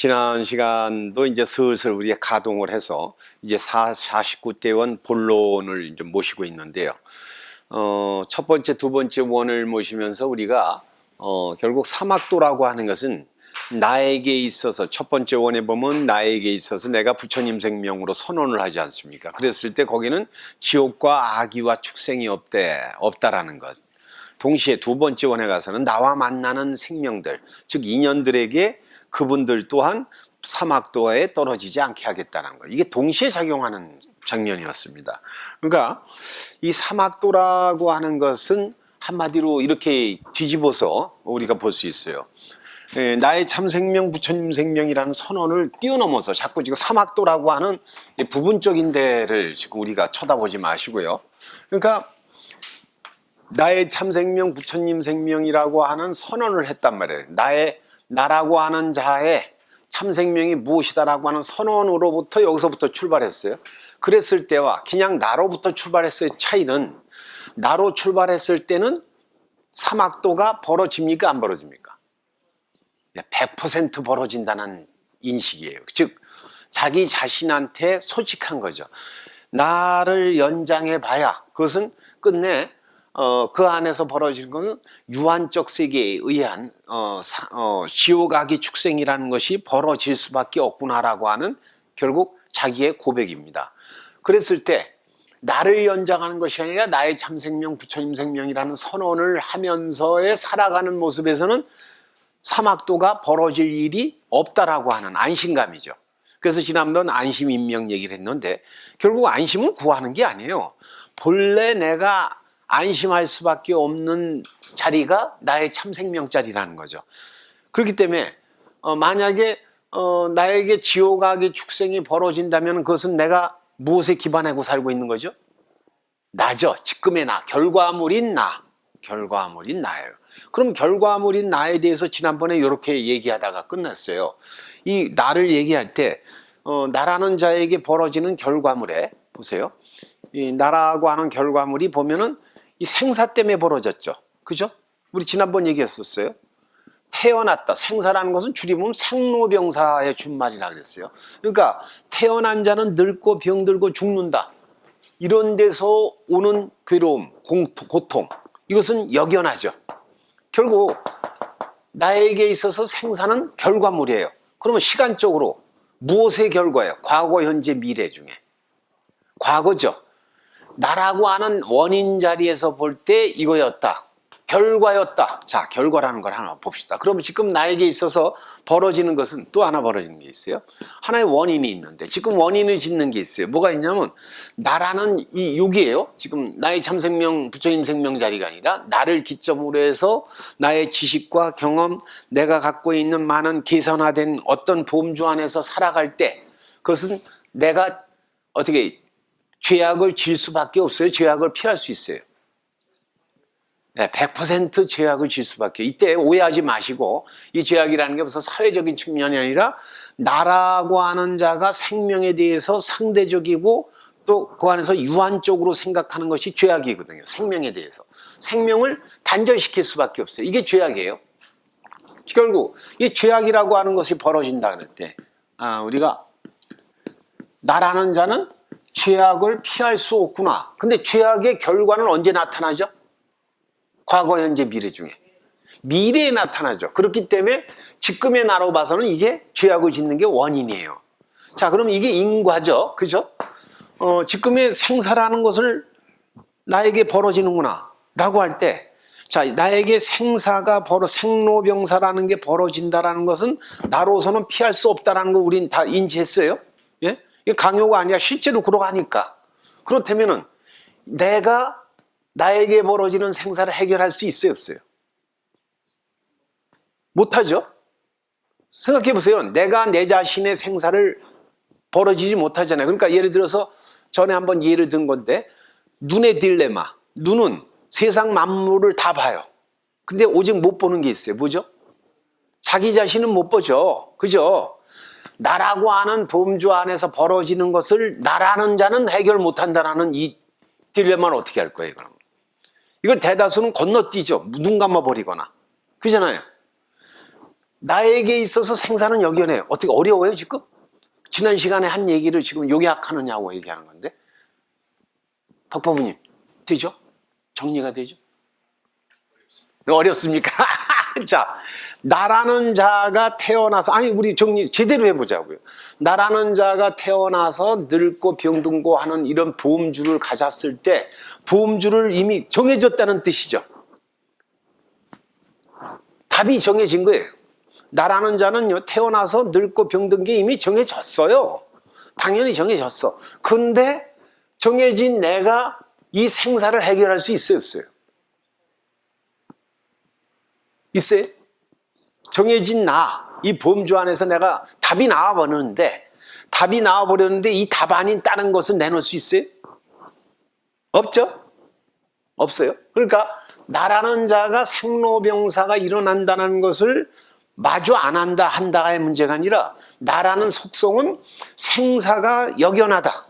지난 시간도 이제 슬슬 우리가 가동을 해서 이제 49대원 본론을 이제 모시고 있는데요. 첫 번째, 두 번째 원을 모시면서 우리가 결국 사막도라고 하는 것은 나에게 있어서 첫 번째 원에 보면 나에게 있어서 내가 부처님 생명으로 선언을 하지 않습니까? 그랬을 때 거기는 지옥과 악의와 축생이 없다라는 것. 동시에 두 번째 원에 가서는 나와 만나는 생명들, 즉 인연들에게 그분들 또한 사막도에 떨어지지 않게 하겠다는 것. 이게 동시에 작용하는 장면이었습니다. 그러니까 이 사막도라고 하는 것은 한마디로 이렇게 뒤집어서 우리가 볼 수 있어요. 나의 참 생명, 부처님 생명이라는 선언을 뛰어넘어서 자꾸 지금 사막도라고 하는 부분적인 데를 지금 우리가 쳐다보지 마시고요. 그러니까 나의 참 생명, 부처님 생명이라고 하는 선언을 했단 말이에요. 나라고 하는 자의 참 생명이 무엇이다라고 하는 선언으로부터 여기서부터 출발했어요. 그랬을 때와 그냥 나로부터 출발했을 차이는, 나로 출발했을 때는 사막도가 벌어집니까 안 벌어집니까? 100% 벌어진다는 인식이에요. 즉 자기 자신한테 솔직한 거죠. 나를 연장해 봐야 그것은 끝내 그 안에서 벌어지는 것은 유한적 세계에 의한 지옥 악의 축생이라는 것이 벌어질 수밖에 없구나라고 하는 결국 자기의 고백입니다. 그랬을 때 나를 연장하는 것이 아니라 나의 참생명, 부처님 생명이라는 선언을 하면서의 살아가는 모습에서는 사막도가 벌어질 일이 없다라고 하는 안심감이죠. 그래서 지난번 안심인명 얘기를 했는데 결국 안심은 구하는 게 아니에요. 본래 내가 안심할 수밖에 없는 자리가 나의 참생명 자리라는 거죠. 그렇기 때문에 만약에 나에게 지옥악의 축생이 벌어진다면 그것은 내가 무엇에 기반하고 살고 있는 거죠? 나죠. 지금의 나, 결과물인 나. 결과물인 나예요. 그럼 결과물인 나에 대해서 지난번에 이렇게 얘기하다가 끝났어요. 이 나를 얘기할 때 나라는 자에게 벌어지는 결과물에 보세요. 이 나라고 하는 결과물이 보면은 이 생사 때문에 벌어졌죠. 그죠? 우리 지난번 얘기했었어요. 태어났다. 생사라는 것은 줄이면 생로병사의 준말이라 그랬어요. 그러니까 태어난 자는 늙고 병들고 죽는다. 이런 데서 오는 괴로움, 고통, 이것은 역연하죠. 결국 나에게 있어서 생사는 결과물이에요. 그러면 시간적으로 무엇의 결과예요? 과거, 현재, 미래 중에. 과거죠. 나라고 하는 원인 자리에서 볼 때 이거였다. 결과였다. 자, 결과라는 걸 하나 봅시다. 그러면 지금 나에게 있어서 벌어지는 것은 또 하나 벌어지는 게 있어요. 하나의 원인이 있는데 지금 원인을 짓는 게 있어요. 뭐가 있냐면 나라는 이 육이에요. 지금 나의 참생명, 부처님 생명 자리가 아니라 나를 기점으로 해서 나의 지식과 경험, 내가 갖고 있는 많은 계산화된 어떤 범주 안에서 살아갈 때 그것은 내가 어떻게 죄악을 질 수밖에 없어요. 죄악을 피할 수 있어요. 100% 죄악을 질 수밖에. 이때 오해하지 마시고 이 죄악이라는 게 무슨 사회적인 측면이 아니라 나라고 하는 자가 생명에 대해서 상대적이고 또 그 안에서 유한적으로 생각하는 것이 죄악이거든요. 생명에 대해서. 생명을 단절시킬 수밖에 없어요. 이게 죄악이에요. 결국 이 죄악이라고 하는 것이 벌어진다 그럴 때 우리가 나라는 자는 죄악을 피할 수 없구나. 근데 죄악의 결과는 언제 나타나죠? 과거, 현재, 미래 중에. 미래에 나타나죠. 그렇기 때문에 지금의 나로 봐서는 이게 죄악을 짓는 게 원인이에요. 자, 그럼 이게 인과죠. 그죠? 지금의 생사라는 것을 나에게 벌어지는구나. 라고 할 때, 자, 나에게 생사가 생로병사라는 게 벌어진다라는 것은 나로서는 피할 수 없다라는 거 우린 다 인지했어요. 예? 이게 강요가 아니라 실제로 그러하니까. 그렇다면은 내가 나에게 벌어지는 생사를 해결할 수 있어요, 없어요? 못하죠? 생각해 보세요. 내가 내 자신의 생사를 벌어지지 못하잖아요. 그러니까 예를 들어서 전에 한번 예를 든 건데 눈의 딜레마. 눈은 세상 만물을 다 봐요. 근데 오직 못 보는 게 있어요. 뭐죠? 자기 자신은 못 보죠. 그죠? 나라고 하는 범주 안에서 벌어지는 것을 나라는 자는 해결 못한다는 이 딜레마를 어떻게 할 거예요, 그럼? 이걸 대다수는 건너뛰죠. 눈 감아버리거나. 그잖아요. 나에게 있어서 생사는 역연해요. 어떻게 어려워요 지금? 지난 시간에 한 얘기를 지금 요약하느냐고 얘기하는 건데. 박법우님 되죠? 정리가 되죠? 어렵습니까? 자, 나라는 자가 태어나서, 아니 우리 정리 제대로 해보자고요. 나라는 자가 태어나서 늙고 병들고 하는 이런 보험주를 가졌을 때 보험주를 이미 정해졌다는 뜻이죠. 답이 정해진 거예요. 나라는 자는요, 태어나서 늙고 병든 게 이미 정해졌어요. 당연히 정해졌어. 근데 정해진 내가 이 생사를 해결할 수 있어요, 없어요? 있어요? 정해진 이 범주 안에서 내가 답이 나와버렸는데 이 답 아닌 다른 것을 내놓을 수 있어요? 없죠? 없어요. 그러니까 나라는 자가 생로병사가 일어난다는 것을 마주 안 한다의 문제가 아니라 나라는 속성은 생사가 역연하다.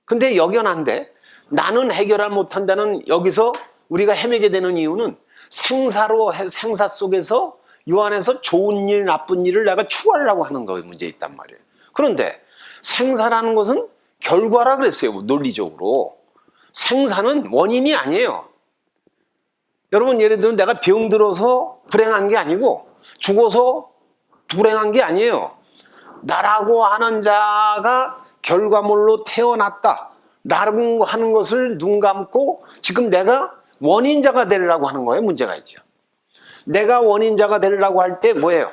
근데 역연한데 나는 해결을 못한다는, 여기서 우리가 헤매게 되는 이유는 생사 속에서 요 안에서 좋은 일 나쁜 일을 내가 추구하려고 하는 거에 문제 있단 말이에요. 그런데 생사라는 것은 결과라 그랬어요, 논리적으로. 생사는 원인이 아니에요. 여러분, 예를 들면 내가 병들어서 불행한 게 아니고 죽어서 불행한 게 아니에요. 나라고 하는 자가 결과물로 태어났다 라고 하는 것을 눈 감고 지금 내가 원인자가 되려고 하는 거에 문제가 있죠. 내가 원인자가 되려고 할 때 뭐예요?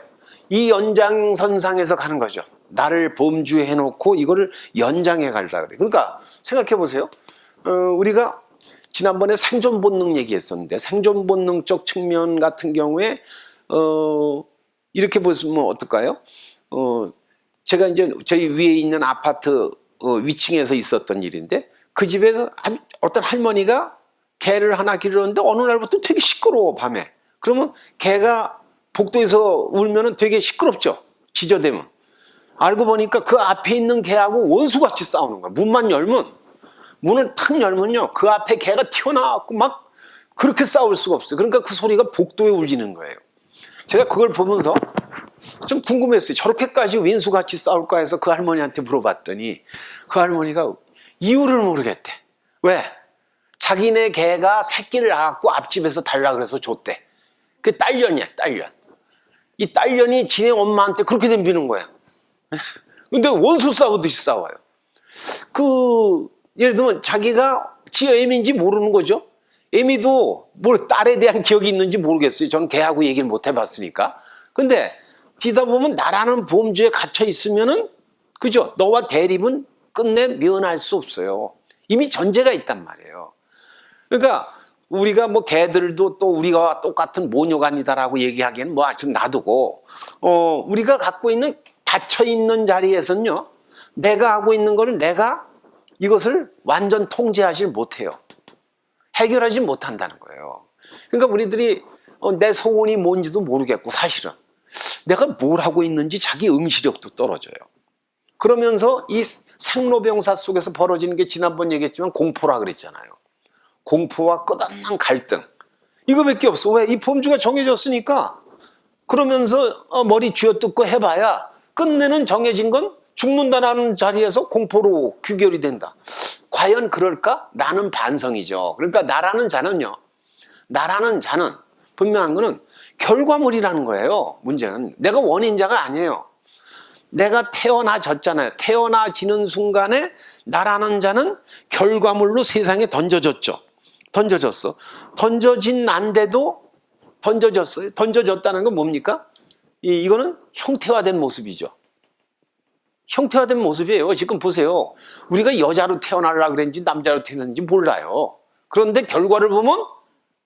이 연장선상에서 가는 거죠. 나를 범주해 놓고 이거를 연장해 가려고 그래. 그러니까 생각해 보세요. 우리가 지난번에 생존 본능 얘기했었는데, 생존 본능적 측면 같은 경우에 이렇게 보시면 어떨까요? 제가 이제 저희 위에 있는 아파트 위층에서 있었던 일인데, 그 집에서 어떤 할머니가 개를 하나 기르는데 어느 날부터 되게 시끄러워, 밤에. 그러면 개가 복도에서 울면은 되게 시끄럽죠, 지저대면. 알고 보니까 그 앞에 있는 개하고 원수같이 싸우는 거야. 문을 탁 열면요, 그 앞에 개가 튀어나왔고 막 그렇게 싸울 수가 없어요. 그러니까 그 소리가 복도에 울리는 거예요. 제가 그걸 보면서 좀 궁금했어요. 저렇게까지 윈수같이 싸울까 해서 그 할머니한테 물어봤더니 그 할머니가 이유를 모르겠대. 왜? 자기네 개가 새끼를 낳았고 앞집에서 달라 그래서 줬대. 그게 딸년이야, 딸년. 이 딸년이 지네 엄마한테 그렇게 덤비는 거야. 근데 원수 싸우듯이 싸워요. 예를 들면 자기가 지 애미인지 모르는 거죠. 애미도 딸에 대한 기억이 있는지 모르겠어요. 저는 걔하고 얘기를 못 해봤으니까. 근데 뒤다 보면 나라는 보험주에 갇혀 있으면은, 그죠? 너와 대립은 끝내 면할 수 없어요. 이미 전제가 있단 말이에요. 그러니까 우리가 뭐 개들도 또 우리가 똑같은 모녀간이다라고 얘기하기에는 뭐 하여튼 놔두고, 우리가 갖고 있는 닫혀 있는 자리에서는요, 내가 하고 있는 거를 내가 이것을 완전 통제하지 못해요. 해결하지 못한다는 거예요. 그러니까 우리들이 내 소원이 뭔지도 모르겠고, 사실은 내가 뭘 하고 있는지 자기 응시력도 떨어져요. 그러면서 이 생로병사 속에서 벌어지는 게 지난번 얘기했지만 공포라 그랬잖아요. 공포와 끝없는 갈등, 이거밖에 없어. 왜? 이 범주가 정해졌으니까. 그러면서 머리 쥐어뜯고 해봐야 끝내는 정해진 건 죽는다라는 자리에서 공포로 귀결이 된다. 과연 그럴까? 라는 반성이죠. 그러니까 나라는 자는 분명한 거는 결과물이라는 거예요. 문제는 내가 원인자가 아니에요. 내가 태어나졌잖아요. 태어나지는 순간에 나라는 자는 결과물로 세상에 던져졌죠. 던져진 난데도 던져졌어요. 던져졌다는 건 뭡니까? 이거는 형태화된 모습이죠. 형태화된 모습이에요. 지금 보세요. 우리가 여자로 태어나려고 그랬는지 남자로 태어났는지 몰라요. 그런데 결과를 보면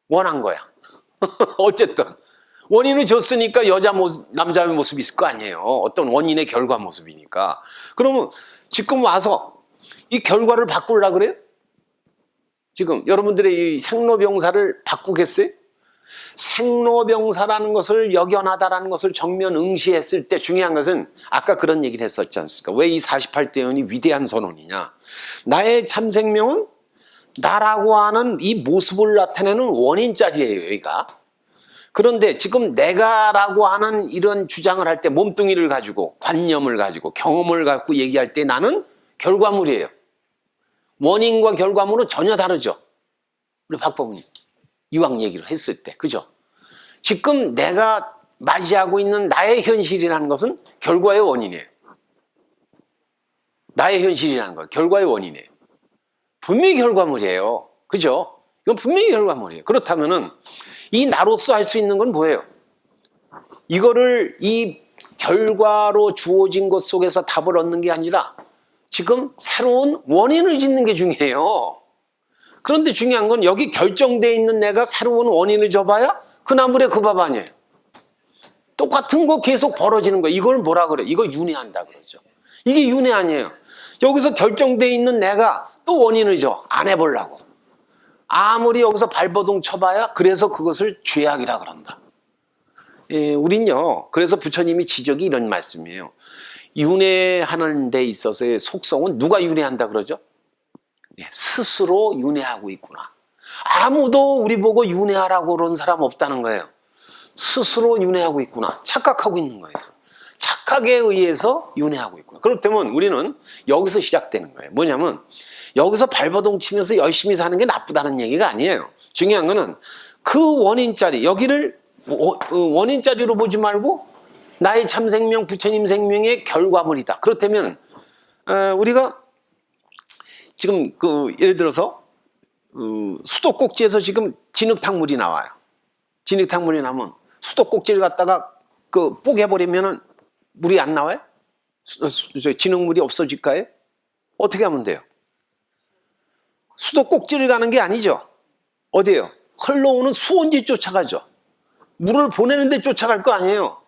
원한 거야. 어쨌든 원인을 줬으니까 남자의 모습이 있을 거 아니에요. 어떤 원인의 결과 모습이니까. 그러면 지금 와서 이 결과를 바꾸려고 그래요? 지금 여러분들의 이 생로병사를 바꾸겠어요? 생로병사라는 것을 역연하다라는 것을 정면 응시했을 때 중요한 것은 아까 그런 얘기를 했었지 않습니까? 왜 이 48대연이 위대한 선언이냐? 나의 참 생명은 나라고 하는 이 모습을 나타내는 원인자리예요, 여기가. 그런데 지금 내가라고 하는 이런 주장을 할 때 몸뚱이를 가지고 관념을 가지고 경험을 갖고 얘기할 때 나는 결과물이에요. 원인과 결과물은 전혀 다르죠. 우리 박법은 이왕 얘기를 했을 때, 그죠? 지금 내가 맞이하고 있는 나의 현실이라는 것은 결과의 원인이에요. 나의 현실이라는 것, 결과의 원인이에요. 분명히 결과물이에요. 그죠? 이건 분명히 결과물이에요. 그렇다면은 이 나로서 할 수 있는 건 뭐예요? 이거를 이 결과로 주어진 것 속에서 답을 얻는 게 아니라 지금 새로운 원인을 짓는 게 중요해요. 그런데 중요한 건 여기 결정되어 있는 내가 새로운 원인을 줘봐야 그 나물에 그 밥 아니에요. 똑같은 거 계속 벌어지는 거예요. 이걸 뭐라 그래? 이거 윤회한다 그러죠. 이게 윤회 아니에요. 여기서 결정되어 있는 내가 또 원인을 줘. 안 해보려고. 아무리 여기서 발버둥 쳐봐야 그래서 그것을 죄악이라 그런다. 예, 우린요. 그래서 부처님이 지적이 이런 말씀이에요. 윤회하는 데 있어서의 속성은 누가 윤회한다 그러죠? 예, 스스로 윤회하고 있구나. 아무도 우리 보고 윤회하라고 그러는 사람 없다는 거예요. 스스로 윤회하고 있구나. 착각하고 있는 거예요. 착각에 의해서 윤회하고 있구나. 그렇다면 우리는 여기서 시작되는 거예요. 뭐냐면 여기서 발버둥 치면서 열심히 사는 게 나쁘다는 얘기가 아니에요. 중요한 거는 그 원인자리, 여기를 원인자리로 보지 말고 나의 참 생명, 부처님 생명의 결과물이다. 그렇다면 우리가 지금 예를 들어서 수도꼭지에서 지금 진흙탕물이 나와요. 진흙탕물이 나면 수도꼭지를 갖다가 뽀개버리면은 물이 안 나와요? 진흙물이 없어질까요? 어떻게 하면 돼요? 수도꼭지를 가는 게 아니죠. 어디예요? 흘러오는 수온지 쫓아가죠. 물을 보내는데 쫓아갈 거 아니에요.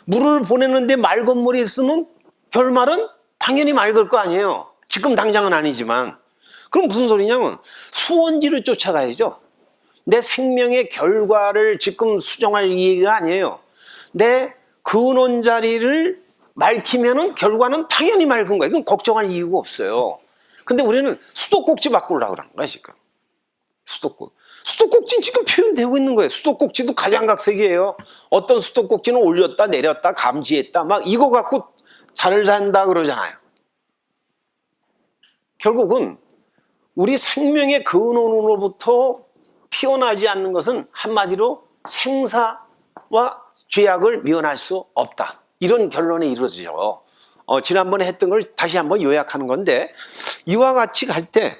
물을 보내는데 맑은 물이 있으면 결말은 당연히 맑을 거 아니에요. 지금 당장은 아니지만. 그럼 무슨 소리냐면 수온지를 쫓아가야죠. 내 생명의 결과를 지금 수정할 얘기가 아니에요. 내 근원 자리를 맑히면은 결과는 당연히 맑은 거예요. 그건 걱정할 이유가 없어요. 근데 우리는 수도꼭지 바꾸려고 그러는 거야, 지금. 수도꼭지는 지금 표현되고 있는 거예요. 수도꼭지도 가장각색이에요. 어떤 수도꼭지는 올렸다, 내렸다, 감지했다, 막 이거 갖고 잘 산다 그러잖아요. 결국은 우리 생명의 근원으로부터 피어나지 않는 것은 한마디로 생사와 죄악을 미워할 수 없다. 이런 결론에 이르러지죠. 지난번에 했던 걸 다시 한번 요약하는 건데 이와 같이 갈 때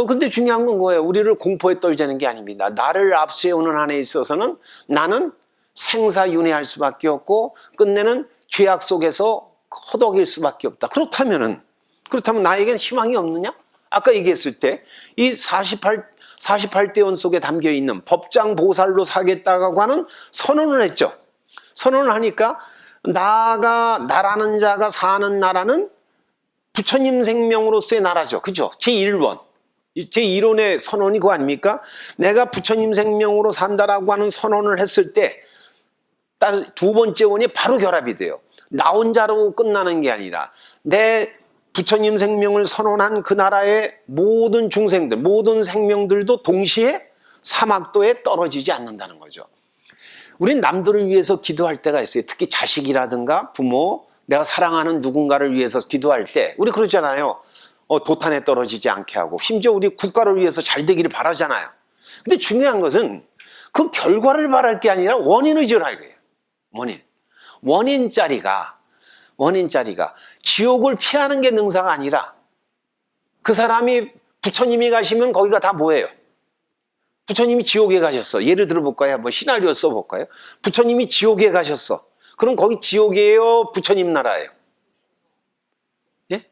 근데 중요한 건 뭐예요? 우리를 공포에 떨자는 게 아닙니다. 나를 앞세우는 한에 있어서는 나는 생사윤회할 수밖에 없고 끝내는 죄악 속에서 허덕일 수밖에 없다. 그렇다면 나에게는 희망이 없느냐? 아까 얘기했을 때 이 48대원 속에 담겨 있는 법장 보살로 사겠다고 하는 선언을 했죠. 선언을 하니까 나라는 자가 사는 나라는 부처님 생명으로서의 나라죠. 그죠? 제1원. 제1원의 선언이 그거 아닙니까? 내가 부처님 생명으로 산다라고 하는 선언을 했을 때 두 번째 원이 바로 결합이 돼요. 나 혼자로 끝나는 게 아니라 내 부처님 생명을 선언한 그 나라의 모든 중생들, 모든 생명들도 동시에 사막도에 떨어지지 않는다는 거죠. 우린 남들을 위해서 기도할 때가 있어요. 특히 자식이라든가 부모, 내가 사랑하는 누군가를 위해서 기도할 때 우리 그러잖아요. 도탄에 떨어지지 않게 하고 심지어 우리 국가를 위해서 잘 되기를 바라잖아요. 근데 중요한 것은 그 결과를 바랄 게 아니라 원인을 지어야 거예요. 원인자리가 지옥을 피하는 게 능사가 아니라 그 사람이 부처님이 가시면 거기가 다 뭐예요? 부처님이 지옥에 가셨어. 예를 들어볼까요? 한번 시나리오 써볼까요? 부처님이 지옥에 가셨어. 그럼 거기 지옥이에요? 부처님 나라예요? 예?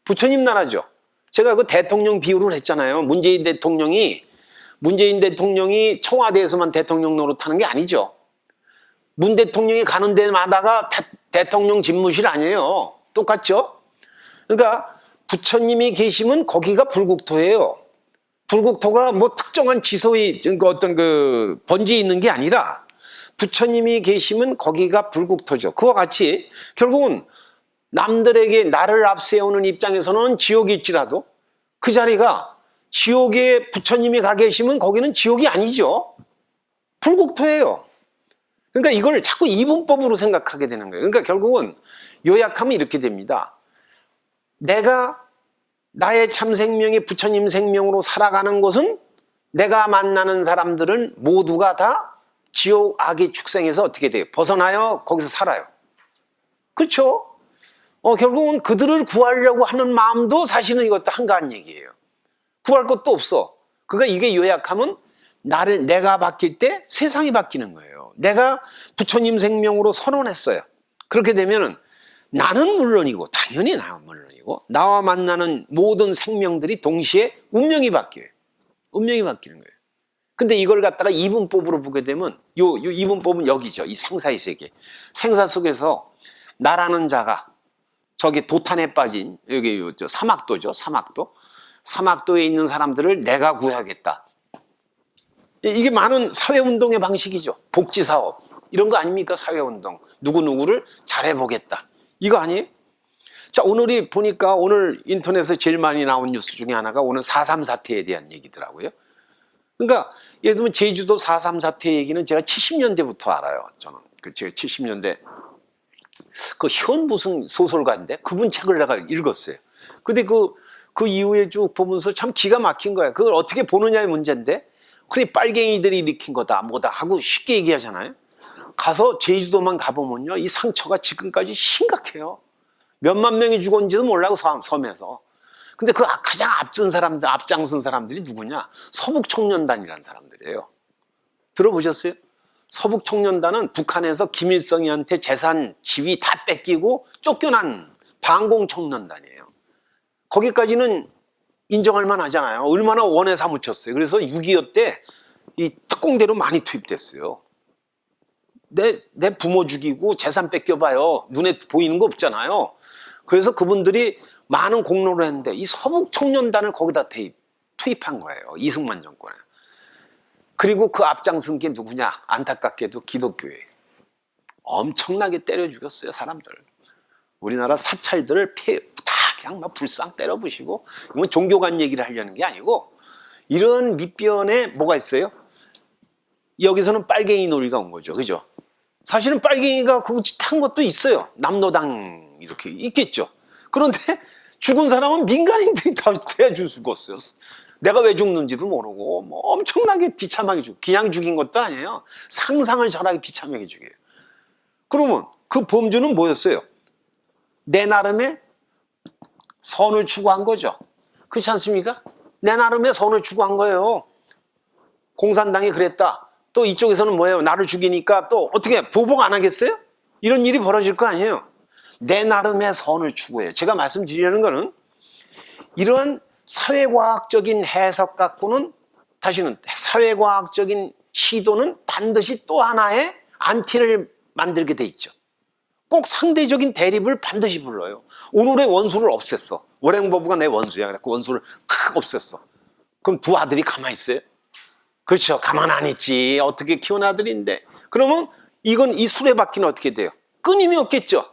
부처님 나라죠. 제가 그 대통령 비유를 했잖아요. 문재인 대통령이 청와대에서만 대통령 노릇하는 게 아니죠. 문 대통령이 가는 데마다가 대통령 집무실 아니에요. 똑같죠? 그러니까 부처님이 계시면 거기가 불국토예요. 불국토가 뭐 특정한 지소의 어떤 번지에 있는 게 아니라 부처님이 계시면 거기가 불국토죠. 그와 같이 결국은 남들에게 나를 앞세우는 입장에서는 지옥일지라도 그 자리가 지옥에 부처님이 가 계시면 거기는 지옥이 아니죠. 불국토예요. 그러니까 이걸 자꾸 이분법으로 생각하게 되는 거예요. 그러니까 결국은 요약하면 이렇게 됩니다. 내가 나의 참 생명이 부처님 생명으로 살아가는 것은 내가 만나는 사람들은 모두가 다 지옥 악의 축생에서 어떻게 돼요? 벗어나요? 거기서 살아요. 그렇죠? 결국은 그들을 구하려고 하는 마음도 사실은 이것도 한가한 얘기예요. 구할 것도 없어. 그러니까 이게 요약하면 내가 바뀔 때 세상이 바뀌는 거예요. 내가 부처님 생명으로 선언했어요. 그렇게 되면은 나는 물론이고, 당연히 나는 물론이고, 나와 만나는 모든 생명들이 동시에 운명이 바뀌어요. 운명이 바뀌는 거예요. 근데 이걸 갖다가 이분법으로 보게 되면 요 이분법은 여기죠. 이 생사의 세계. 생사 속에서 나라는 자가 저기 도탄에 빠진 여기 사막도죠. 사막도에 있는 사람들을 내가 구해야겠다. 이게 많은 사회운동의 방식이죠. 복지사업 이런 거 아닙니까? 사회운동. 누구누구를 잘해보겠다. 이거 아니에요? 자, 오늘이 보니까 오늘 인터넷에 제일 많이 나온 뉴스 중에 하나가 오늘 4.3 사태에 대한 얘기더라고요. 그러니까 예를 들면 제주도 4.3 사태 얘기는 제가 70년대부터 알아요. 저는 제가 70년대 그 현 무슨 소설가인데 그분 책을 내가 읽었어요. 근데 그 이후에 쭉 보면서 참 기가 막힌 거야. 그걸 어떻게 보느냐의 문제인데, 그래 빨갱이들이 일으킨 거다 뭐다 하고 쉽게 얘기하잖아요. 가서 제주도만 가보면요, 이 상처가 지금까지 심각해요. 몇만 명이 죽었는지도 몰라요, 섬에서. 근데 그 가장 앞장선 사람들이 누구냐? 서북청년단이라는 사람들이에요. 들어보셨어요? 서북청년단은 북한에서 김일성이한테 재산, 지위 다 뺏기고 쫓겨난 반공청년단이에요. 거기까지는 인정할 만하잖아요. 얼마나 원에 사무쳤어요. 그래서 6.25 때 이 특공대로 많이 투입됐어요. 내 부모 죽이고 재산 뺏겨봐요. 눈에 보이는 거 없잖아요. 그래서 그분들이 많은 공로를 했는데 이 서북청년단을 거기다 투입한 거예요. 이승만 정권에. 그리고 그 앞장선 게 누구냐? 안타깝게도 기독교예요. 엄청나게 때려 죽였어요, 사람들. 우리나라 사찰들을 다 그냥 막 불쌍 때려 부시고, 이건 종교 간 얘기를 하려는 게 아니고, 이런 밑변에 뭐가 있어요? 여기서는 빨갱이 놀이가 온 거죠. 그죠? 사실은 빨갱이가 그 한 것도 있어요. 남로당 이렇게 있겠죠. 그런데 죽은 사람은 민간인들이 다 대주 죽었어요. 내가 왜 죽는지도 모르고 뭐 엄청나게 비참하게 그냥 죽인 것도 아니에요. 상상을 잘하게 비참하게 죽여요. 그러면 그 범주는 뭐였어요? 내 나름의 선을 추구한 거죠. 그렇지 않습니까? 내 나름의 선을 추구한 거예요. 공산당이 그랬다. 또 이쪽에서는 뭐예요? 나를 죽이니까 또 어떻게 보복 안 하겠어요? 이런 일이 벌어질 거 아니에요. 내 나름의 선을 추구해요. 제가 말씀드리려는 거는 이런 사회과학적인 해석 갖고는, 다시는 사회과학적인 시도는 반드시 또 하나의 안티를 만들게 돼 있죠. 꼭 상대적인 대립을 반드시 불러요. 오늘의 원수를 없앴어. 월행법부가 내 원수야. 그래서 원수를 칵 없앴어. 그럼 두 아들이 가만히 있어요? 그렇죠. 가만 안 있지. 어떻게 키운 아들인데. 그러면 이건 이 수레바퀴는 어떻게 돼요? 끊임이 없겠죠.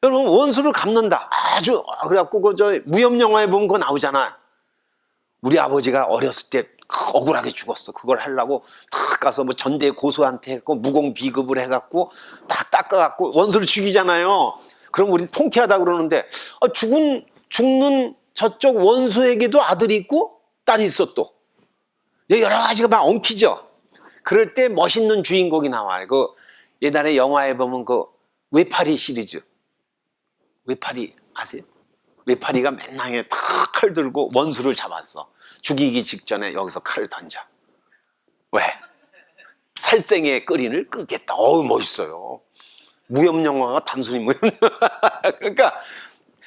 여러분, 원수를 갚는다. 아주, 그래갖고 무협영화에 보면 그거 나오잖아. 우리 아버지가 어렸을 때 억울하게 죽었어. 그걸 하려고 탁 가서 뭐 전대 고수한테 했고 무공 비급을 해갖고 딱 닦아갖고 원수를 죽이잖아요. 그럼 우린 통쾌하다 그러는데, 죽는 저쪽 원수에게도 아들이 있고 딸이 있어 또. 여러 가지가 막 엉키죠. 그럴 때 멋있는 주인공이 나와요. 옛날에 영화에 보면 외파리 시리즈. 외파리 아세요? 외파리가 맨날 탁 칼 들고 원수를 잡았어. 죽이기 직전에 여기서 칼을 던져. 왜? 살생의 끓인을 끊겠다. 어우, 멋있어요. 무협영화가 단순히 무협영화. 그러니까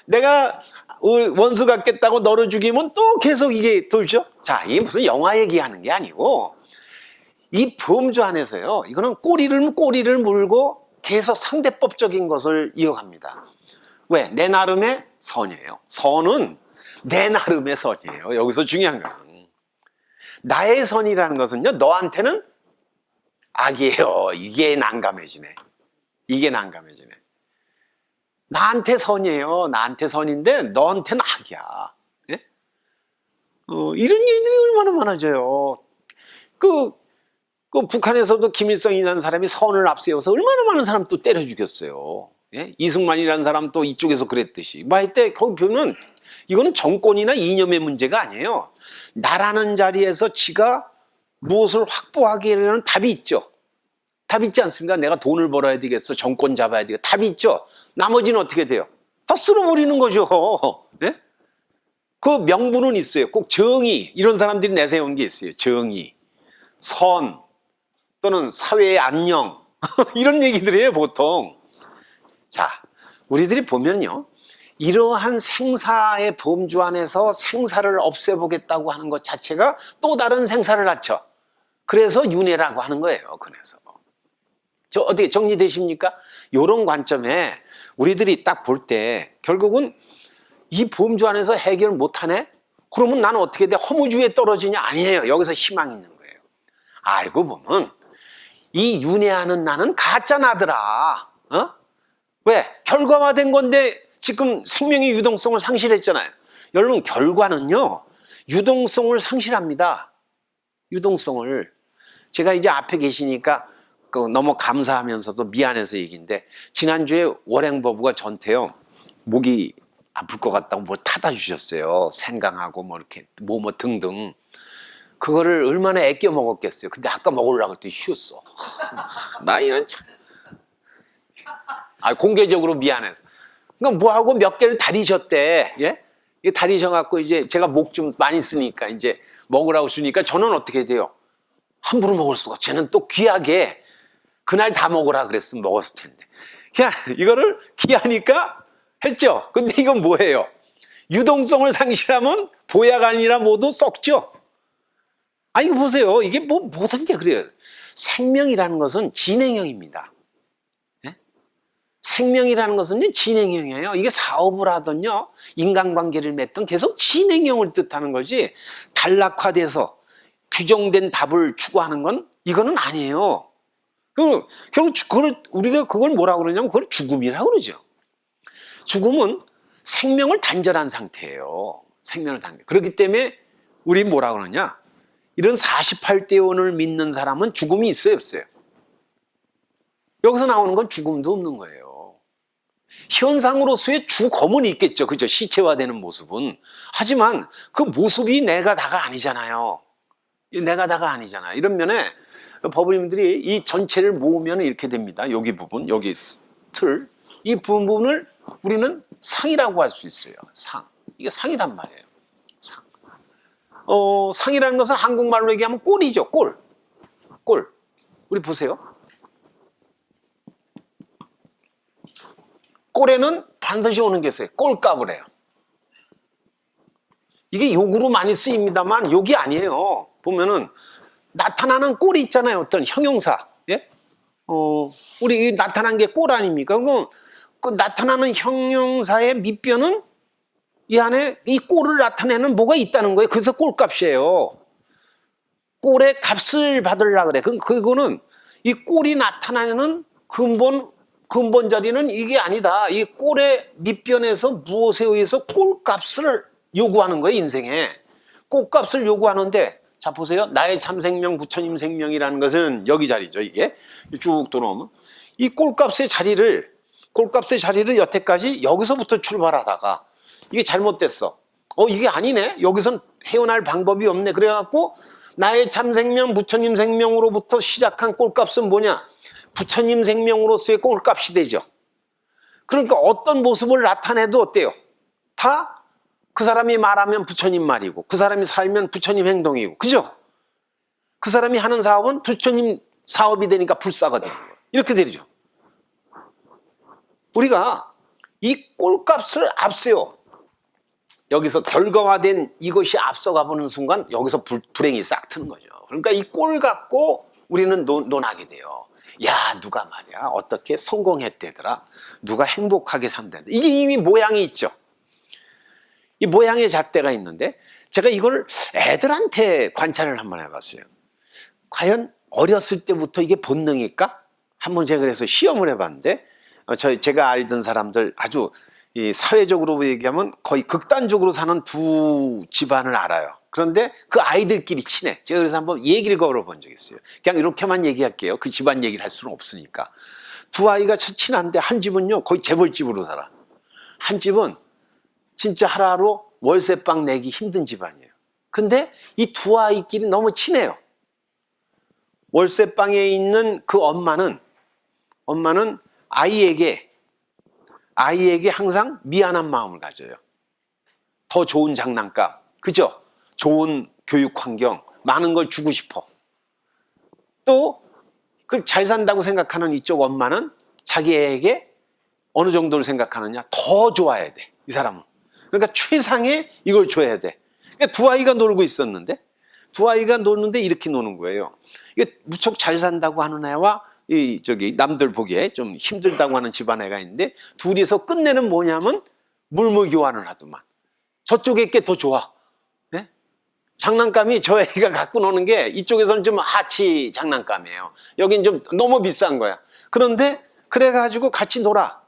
내가 원수 갖겠다고 너를 죽이면 또 계속 이게 돌죠. 자, 이게 무슨 영화 얘기하는 게 아니고 이 범주 안에서요, 이거는 꼬리를 물고 계속 상대법적인 것을 이어갑니다. 왜? 내 나름의 선이에요. 선은 내 나름의 선이에요. 여기서 중요한 건 나의 선이라는 것은요, 너한테는 악이에요. 이게 난감해지네. 나한테 선이에요. 나한테 선인데 너한테는 악이야. 예? 이런 일들이 얼마나 많아져요. 그 북한에서도 김일성이라는 사람이 선을 앞세워서 얼마나 많은 사람 또 때려 죽였어요. 예? 이승만이라는 사람 또 이쪽에서 그랬듯이. 뭐 할 때 거기 보면 이거는 정권이나 이념의 문제가 아니에요. 나라는 자리에서 지가 무엇을 확보하기에는 답이 있죠. 답이 있지 않습니까? 내가 돈을 벌어야 되겠어. 정권 잡아야 되겠어. 답이 있죠. 나머지는 어떻게 돼요? 다 쓸어버리는 거죠. 예? 그 명분은 있어요. 꼭 정의, 이런 사람들이 내세운 게 있어요. 정의, 선, 또는 사회의 안녕 이런 얘기들이에요 보통. 자, 우리들이 보면요, 이러한 생사의 범주 안에서 생사를 없애보겠다고 하는 것 자체가 또 다른 생사를 낳죠. 그래서 윤회라고 하는 거예요. 그래서 저 어떻게 정리되십니까? 이런 관점에 우리들이 딱 볼 때 결국은 이 범주 안에서 해결 못하네? 그러면 나는 어떻게 돼? 허무주의에 떨어지냐? 아니에요. 여기서 희망이 있는 거예요. 알고 보면 이 윤회하는 나는 가짜 나더라. 어? 왜? 결과화된 건데 지금 생명의 유동성을 상실했잖아요. 여러분, 결과는요, 유동성을 상실합니다. 유동성을. 제가 이제 앞에 계시니까 너무 감사하면서도 미안해서 얘기인데, 지난주에 월행버부가 전태요, 목이 아플 것 같다고 뭘 타다 주셨어요. 생강하고 뭐 이렇게 뭐뭐 등등. 그거를 얼마나 아껴 먹었겠어요. 근데 아까 먹으려고 했더니 쉬었어. 나 이런 참. 공개적으로 미안해서. 그러니까 뭐하고 몇 개를 다리셨대. 예? 이게 다리셔갖고 이제 제가 목 좀 많이 쓰니까 이제 먹으라고 주니까 저는 어떻게 돼요? 함부로 먹을 수가. 쟤는 또 귀하게 그날 다 먹으라 그랬으면 먹었을 텐데. 그냥 이거를 귀하니까 했죠. 근데 이건 뭐예요? 유동성을 상실하면 보약 아니라 모두 썩죠. 이거 보세요. 이게 뭐 모든 게 그래요. 생명이라는 것은 진행형입니다. 네? 생명이라는 것은 진행형이에요. 이게 사업을 하든요, 인간관계를 맺든 계속 진행형을 뜻하는 거지, 단락화돼서 규정된 답을 추구하는 건 이거는 아니에요. 결국 우리가 그걸 뭐라고 그러냐면 그걸 죽음이라고 그러죠. 죽음은 생명을 단절한 상태예요. 생명을 단절. 그렇기 때문에 우리 뭐라고 그러냐? 이런 48대원을 믿는 사람은 죽음이 있어요, 없어요? 여기서 나오는 건 죽음도 없는 거예요. 현상으로서의 죽음은 있겠죠. 그죠? 시체화되는 모습은. 하지만 그 모습이 내가 다가 아니잖아요. 내가 다가 아니잖아. 이런 면에 법원님들이 이 전체를 모으면 이렇게 됩니다. 여기 부분, 여기 틀. 이 부분을 우리는 상이라고 할 수 있어요. 상. 이게 상이란 말이에요. 상. 상이라는 것은 한국말로 얘기하면 꼴이죠. 꼴. 꼴. 우리 보세요. 꼴에는 반드시 오는 게 있어요. 꼴값을 해요. 이게 욕으로 많이 쓰입니다만 욕이 아니에요. 보면은 나타나는 꼴이 있잖아요. 어떤 형용사. 예? 우리 나타난 게 꼴 아닙니까? 그 나타나는 형용사의 밑변은 이 안에 이 꼴을 나타내는 뭐가 있다는 거예요. 그래서 꼴값이에요. 꼴의 값을 받으려고 그래. 그거는 이 꼴이 나타나는 근본 자리는 이게 아니다. 이 꼴의 밑변에서 무엇에 의해서 꼴값을 요구하는 거예요. 인생에. 꼴값을 요구하는데, 자 보세요. 나의 참생명 부처님 생명이라는 것은 여기 자리죠. 이게 쭉 들어오면 이 꼴값의 자리를 여태까지 여기서부터 출발하다가 이게 잘못됐어. 이게 아니네. 여기선 헤어날 방법이 없네. 그래갖고 나의 참생명 부처님 생명으로부터 시작한 꼴값은 뭐냐? 부처님 생명으로서의 꼴값이 되죠. 그러니까 어떤 모습을 나타내도 어때요? 다 그 사람이 말하면 부처님 말이고, 그 사람이 살면 부처님 행동이고, 그죠? 그 사람이 하는 사업은 부처님 사업이 되니까 불사가 되는 거예요. 이렇게 되죠. 우리가 이 꼴값을 앞세워 여기서 결과화된 이것이 앞서가 보는 순간 여기서 불행이 싹 트는 거죠. 그러니까 이 꼴 갖고 우리는 논하게 돼요. 야, 누가 말이야 어떻게 성공했대더라, 누가 행복하게 산대더라. 이게 이미 모양이 있죠. 이 모양의 잣대가 있는데, 제가 이걸 애들한테 관찰을 한번 해봤어요. 과연 어렸을 때부터 이게 본능일까? 한번 제가 그래서 시험을 해봤는데, 제가 알던 사람들 아주 사회적으로 얘기하면 거의 극단적으로 사는 두 집안을 알아요. 그런데 그 아이들끼리 친해. 제가 그래서 한번 얘기를 걸어본 적이 있어요. 그냥 이렇게만 얘기할게요. 그 집안 얘기를 할 수는 없으니까. 두 아이가 친한데 한 집은요 거의 재벌집으로 살아. 한 집은 진짜 하루하루 월세방 내기 힘든 집안이에요. 근데 이 두 아이끼리 너무 친해요. 월세방에 있는 그 엄마는 아이에게 항상 미안한 마음을 가져요. 더 좋은 장난감, 그죠? 좋은 교육 환경, 많은 걸 주고 싶어. 또 그 잘 산다고 생각하는 이쪽 엄마는 자기 애에게 어느 정도를 생각하느냐, 더 좋아야 돼, 이 사람은. 그러니까 최상의 이걸 줘야 돼. 그러니까 두 아이가 놀고 있었는데, 두 아이가 노는데 이렇게 노는 거예요. 이게 무척 잘 산다고 하는 애와 남들 보기에 좀 힘들다고 하는 집안 애가 있는데, 둘이서 끝내는 뭐냐면 물물 교환을 하더만. 저쪽에 게 더 좋아. 네? 장난감이 저 애가 갖고 노는 게 이쪽에서는 좀 하치 장난감이에요. 여긴 좀 너무 비싼 거야. 그런데 그래가지고 같이 놀아.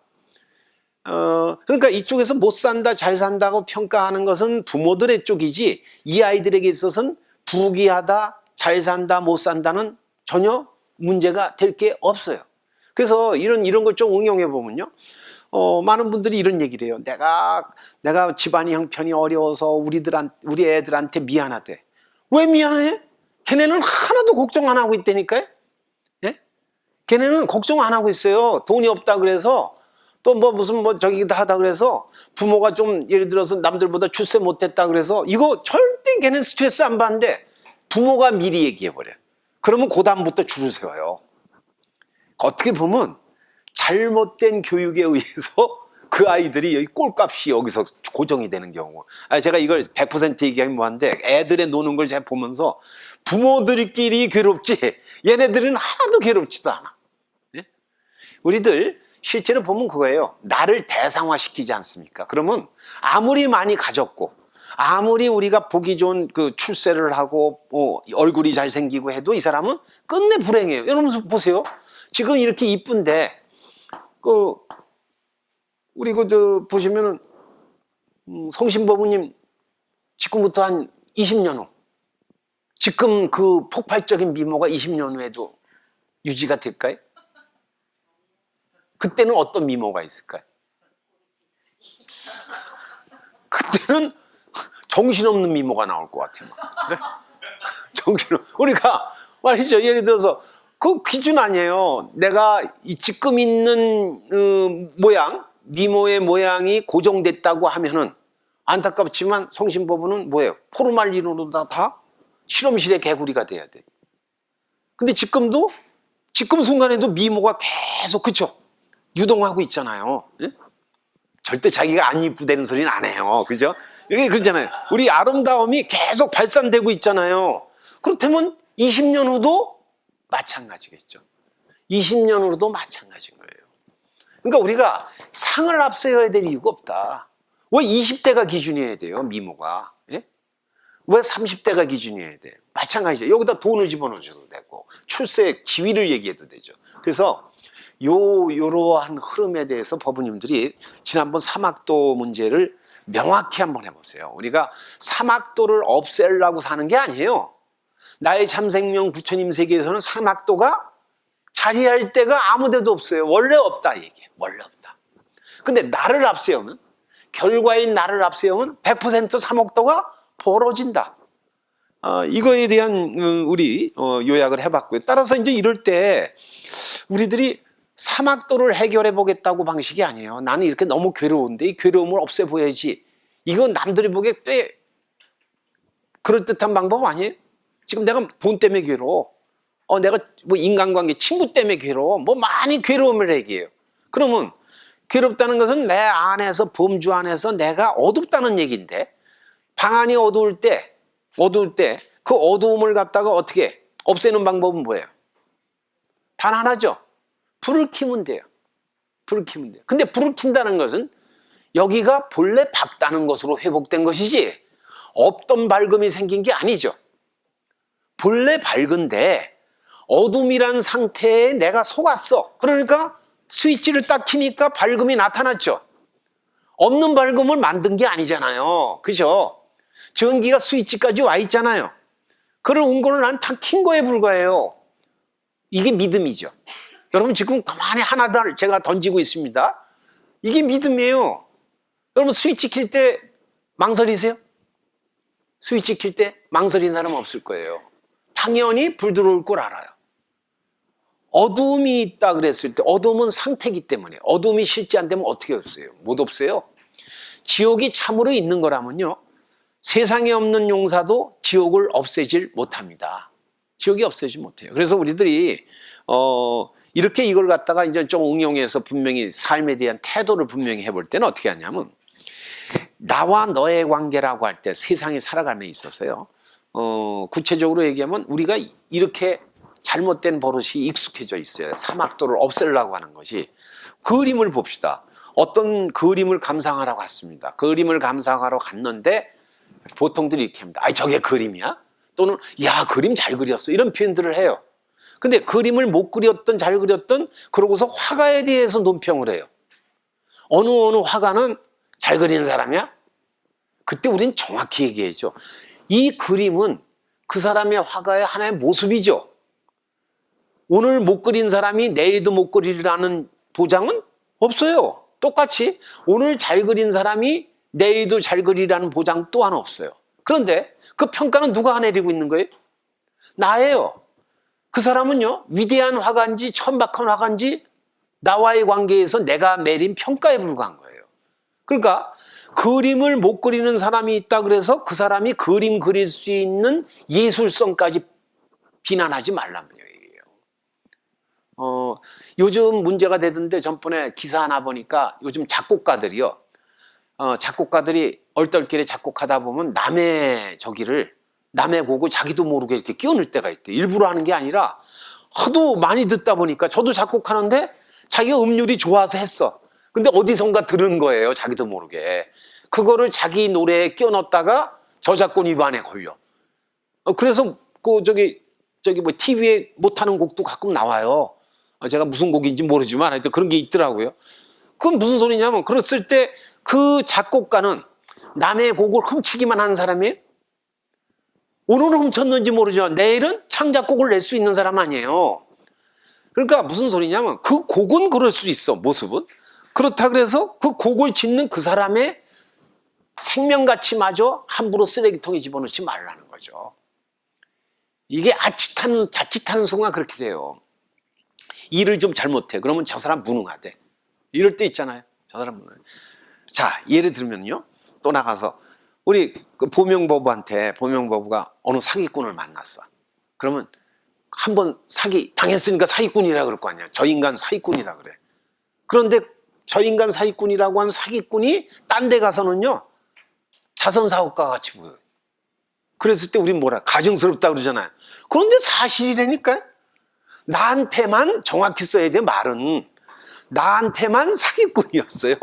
그러니까 이쪽에서 못 산다, 잘 산다고 평가하는 것은 부모들의 쪽이지, 이 아이들에게 있어서는 부귀하다, 잘 산다, 못 산다는 전혀 문제가 될 게 없어요. 그래서 이런 걸 좀 응용해 보면요. 많은 분들이 이런 얘기를 해요. 내가 집안이 형편이 어려워서 우리 애들한테 미안하대. 왜 미안해? 걔네는 하나도 걱정 안 하고 있다니까요. 예? 걔네는 걱정 안 하고 있어요. 돈이 없다 그래서, 또 무슨 저기다 하다 그래서, 부모가 좀 예를 들어서 남들보다 출세 못했다 그래서, 이거 절대 걔는 스트레스 안 받는데 부모가 미리 얘기해 버려. 그러면 그 다음부터 줄을 세워요. 어떻게 보면 잘못된 교육에 의해서 그 아이들이 여기 꼴값이 여기서 고정이 되는 경우. 제가 이걸 100% 얘기하면 뭐한데, 애들의 노는 걸 제가 보면서 부모들끼리 괴롭지 얘네들은 하나도 괴롭지도 않아. 예? 우리들 실제로 보면 그거예요. 나를 대상화시키지 않습니까? 그러면 아무리 많이 가졌고, 아무리 우리가 보기 좋은 그 출세를 하고 얼굴이 잘생기고 해도 이 사람은 끝내 불행해요. 여러분 보세요. 지금 이렇게 이쁜데 우리 보시면은 성신보부님 지금부터 한 20년 후, 지금 그 폭발적인 미모가 20년 후에도 유지가 될까요? 그때는 어떤 미모가 있을까요? 그때는 정신없는 미모가 나올 것 같아요. 네? 우리가 말이죠. 예를 들어서 그 기준 아니에요. 내가 지금 있는 미모의 모양이 고정됐다고 하면은, 안타깝지만 성신보부는 뭐예요? 포르말린으로 다 실험실의 개구리가 돼야 돼. 근데 지금 순간에도 미모가 계속, 그쵸? 유동하고 있잖아요. 예? 절대 자기가 안 이쁘다는 소리는 안 해요. 그죠? 이게 그렇잖아요. 우리 아름다움이 계속 발산되고 있잖아요. 그렇다면 20년 후도 마찬가지겠죠. 20년 후도 마찬가지인 거예요. 그러니까 우리가 상을 앞세워야 될 이유가 없다. 왜 20대가 기준이어야 돼요, 미모가? 예? 왜 30대가 기준이어야 돼? 마찬가지죠. 여기다 돈을 집어넣어줘도 되고, 출세 지위를 얘기해도 되죠. 그래서 요러한 흐름에 대해서 법부님들이 지난번 사막도 문제를 명확히 한번 해보세요. 우리가 사막도를 없애려고 사는 게 아니에요. 나의 참생명 부처님 세계에서는 사막도가 자리할 데가 아무 데도 없어요. 원래 없다 얘기해. 원래 없다. 근데 나를 앞세우면, 결과인 나를 앞세우면 100% 사목도가 벌어진다. 이거에 대한 우리 요약을 해봤고요. 따라서 이제 이럴 때 우리들이 사막도를 해결해 보겠다고 방식이 아니에요. 나는 이렇게 너무 괴로운데 이 괴로움을 없애보야지. 이건 남들이 보기에 꽤 그럴듯한 방법 아니에요? 지금 내가 돈 때문에 괴로워. 내가 인간관계, 친구 때문에 괴로워. 많이 괴로움을 얘기해요. 그러면 괴롭다는 것은 내 안에서, 범주 안에서 내가 어둡다는 얘기인데, 방안이 어두울 때 그 어두움을 갖다가 어떻게 없애는 방법은 뭐예요? 단 하나죠. 불을 켜면 돼요. 불을 켜면 돼요. 근데 불을 켠다는 것은 여기가 본래 밝다는 것으로 회복된 것이지 없던 밝음이 생긴 게 아니죠. 본래 밝은데 어둠이라는 상태에 내가 속았어. 그러니까 스위치를 딱 켜니까 밝음이 나타났죠. 없는 밝음을 만든 게 아니잖아요. 그죠? 전기가 스위치까지 와 있잖아요. 그런 온거를 난 다 킨 거에 불과해요. 이게 믿음이죠. 여러분 지금 가만히 하나를 제가 던지고 있습니다. 이게 믿음이에요. 여러분 스위치 킬 때 망설이세요? 스위치 킬 때 망설인 사람 없을 거예요. 당연히 불 들어올 걸 알아요. 어두움이 있다 그랬을 때 어두움은 상태이기 때문에 어두움이 실제 안 되면 어떻게 없어요? 못 없어요. 지옥이 참으로 있는 거라면요. 세상에 없는 용사도 지옥을 없애질 못합니다. 지옥이 없애지 못해요. 그래서 우리들이 이렇게 이걸 갖다가 이제 좀 응용해서 분명히 삶에 대한 태도를 분명히 해볼 때는 어떻게 하냐면 나와 너의 관계라고 할 때 세상이 살아감에 있어서요. 구체적으로 얘기하면 우리가 이렇게 잘못된 버릇이 익숙해져 있어요. 사막도를 없애려고 하는 것이. 그림을 봅시다. 어떤 그림을 감상하러 갔습니다. 그림을 감상하러 갔는데 보통들이 이렇게 합니다. 아이 저게 그림이야? 또는 야 그림 잘 그렸어. 이런 표현들을 해요. 근데 그림을 못 그렸던 잘 그렸던 그러고서 화가에 대해서 논평을 해요. 어느 화가는 잘 그리는 사람이야? 그때 우린 정확히 얘기해야죠. 이 그림은 그 사람의 화가의 하나의 모습이죠. 오늘 못 그린 사람이 내일도 못 그리라는 보장은 없어요. 똑같이 오늘 잘 그린 사람이 내일도 잘 그리라는 보장 또한 없어요. 그런데 그 평가는 누가 내리고 있는 거예요? 나예요. 그 사람은요 위대한 화가인지 천박한 화가인지 나와의 관계에서 내가 내린 평가에 불과한 거예요. 그러니까 그림을 못 그리는 사람이 있다 그래서 그 사람이 그림 그릴 수 있는 예술성까지 비난하지 말라는 얘기예요. 요즘 문제가 되던데 전번에 기사 하나 보니까 요즘 작곡가들이요. 작곡가들이 얼떨결에 작곡하다 보면 남의 곡을 자기도 모르게 이렇게 끼워넣을 때가 있대. 일부러 하는 게 아니라 하도 많이 듣다 보니까 저도 작곡하는데 자기가 음률이 좋아서 했어. 근데 어디선가 들은 거예요. 자기도 모르게. 그거를 자기 노래에 끼워넣었다가 저작권 위반에 걸려. 그래서 뭐 TV에 못하는 곡도 가끔 나와요. 제가 무슨 곡인지 모르지만 하여튼 그런 게 있더라고요. 그건 무슨 소리냐면 그랬을 때 그 작곡가는 남의 곡을 훔치기만 하는 사람이에요. 오늘은 훔쳤는지 모르지만 내일은 창작곡을 낼 수 있는 사람 아니에요. 그러니까 무슨 소리냐면 그 곡은 그럴 수 있어. 모습은. 그렇다 그래서 그 곡을 짓는 그 사람의 생명가치마저 함부로 쓰레기통에 집어넣지 말라는 거죠. 이게 자칫하는 순간 그렇게 돼요. 일을 좀 잘못해. 그러면 저 사람 무능하대. 이럴 때 있잖아요. 저 사람 무능해. 자, 예를 들면요. 또 나가서 우리 그 보명법부가 어느 사기꾼을 만났어. 그러면 한번 사기 당했으니까 사기꾼이라 그럴 거 아니야. 저 인간 사기꾼이라 그래. 그런데 저 인간 사기꾼이라고 한 사기꾼이 딴 데 가서는요. 자선사업가 같이 보여요. 그랬을 때 우린 뭐라 가증스럽다 그러잖아요. 그런데 사실이라니까요. 나한테만 정확히 써야 돼. 말은 나한테만 사기꾼이었어요.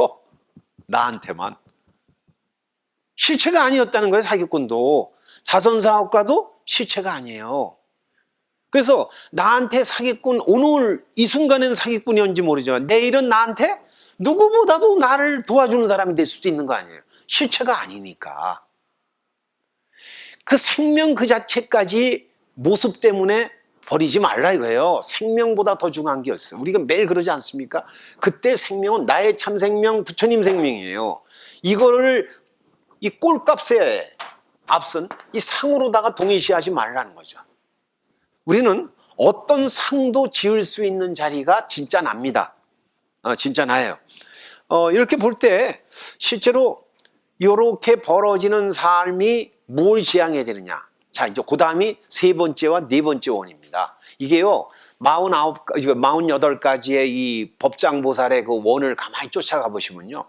나한테만. 실체가 아니었다는 거예요. 사기꾼도. 자선사업가도 실체가 아니에요. 그래서 나한테 사기꾼, 오늘 이 순간엔 사기꾼이었는지 모르지만 내일은 나한테 누구보다도 나를 도와주는 사람이 될 수도 있는 거 아니에요. 실체가 아니니까. 그 생명 그 자체까지 모습 때문에 버리지 말라 이거예요. 생명보다 더 중요한 게 없어요. 우리가 매일 그러지 않습니까? 그때 생명은 나의 참 생명, 부처님 생명이에요. 이거를 이 꼴값에 앞선 이 상으로다가 동일시하지 말라는 거죠. 우리는 어떤 상도 지을 수 있는 자리가 진짜 납니다. 진짜 나예요. 이렇게 볼 때 실제로 이렇게 벌어지는 삶이 뭘 지향해야 되느냐. 자, 이제 그 다음이 세 번째와 네 번째 원입니다. 이게요, 48가지의 이 법장보살의 그 원을 가만히 쫓아가 보시면요.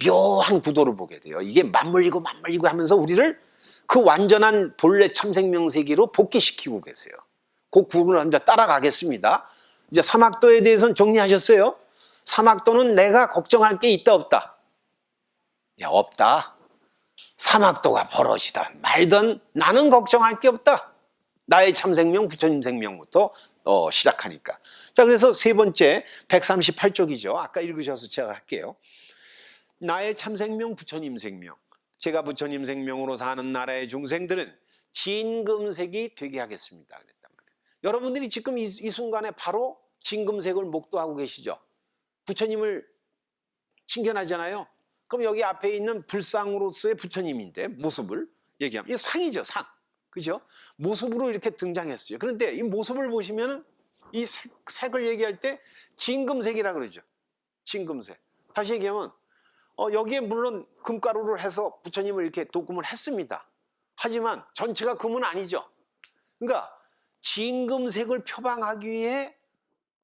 묘한 구도를 보게 돼요. 이게 맞물리고 하면서 우리를 그 완전한 본래 참생명 세계로 복귀시키고 계세요. 그 구분을 한번 따라가겠습니다. 이제 사막도에 대해서는 정리하셨어요? 사막도는 내가 걱정할 게 있다 없다? 야, 없다. 사막도가 버러지다 말든 나는 걱정할 게 없다. 나의 참생명 부처님 생명부터 시작하니까. 자, 그래서 세 번째 138쪽이죠. 아까 읽으셔서 제가 할게요. 나의 참생명 부처님 생명. 제가 부처님 생명으로 사는 나라의 중생들은 진금색이 되게 하겠습니다. 그랬단 말이에요. 여러분들이 지금 이 순간에 바로 진금색을 목도하고 계시죠. 부처님을 칭견하잖아요. 그럼 여기 앞에 있는 불상으로서의 부처님인데 모습을 얘기하면 이 상이죠, 상. 그죠? 모습으로 이렇게 등장했어요. 그런데 이 모습을 보시면 이 색을 얘기할 때 진금색이라 그러죠. 진금색. 다시 얘기하면 여기에 물론 금가루를 해서 부처님을 이렇게 도금을 했습니다. 하지만 전체가 금은 아니죠. 그러니까 진금색을 표방하기 위해